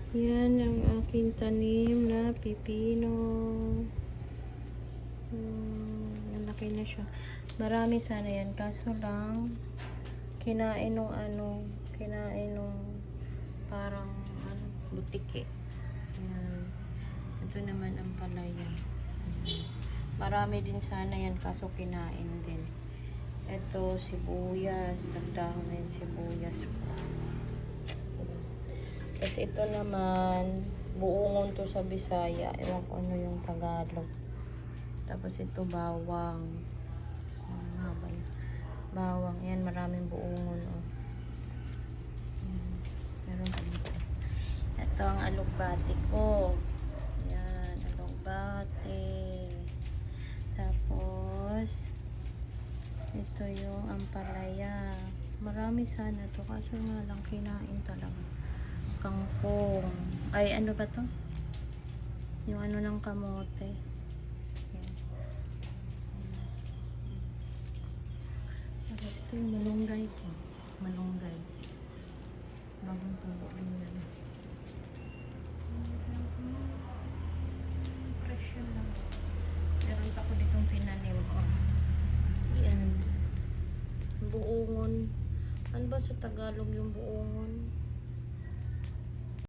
Yan ang aking tanim na pipino. Nalaki na siya. Marami sana yan. Kaso lang, kinain nung parang butike. Yan. Ito naman ang palaya. Marami din sana yan. Kaso kinain din. Ito, sibuyas. Nagdahon na yung sibuyas ko. Tapos ito naman, buongon to sa Bisaya. Ewan ko ano yung Tagalog. Tapos ito, bawang. Bawang. Yan, maraming buongon. Oh. Meron pa dito. Ito ang alugbati ko. Yan, alugbati. Tapos, ito yung ampalaya. Marami sana to. Kaso nga lang kinain talaga. Kangkong. Ay, ano ba to? Yung ano ng kamote. Yan. Tapos ito yung malunggay ko. Malunggay. Bagong tubo rin yan. Presyo lang. Meron pa ko ditong tinanim. Oh. Yan. Buongon. Ano ba sa Tagalog yung buongon?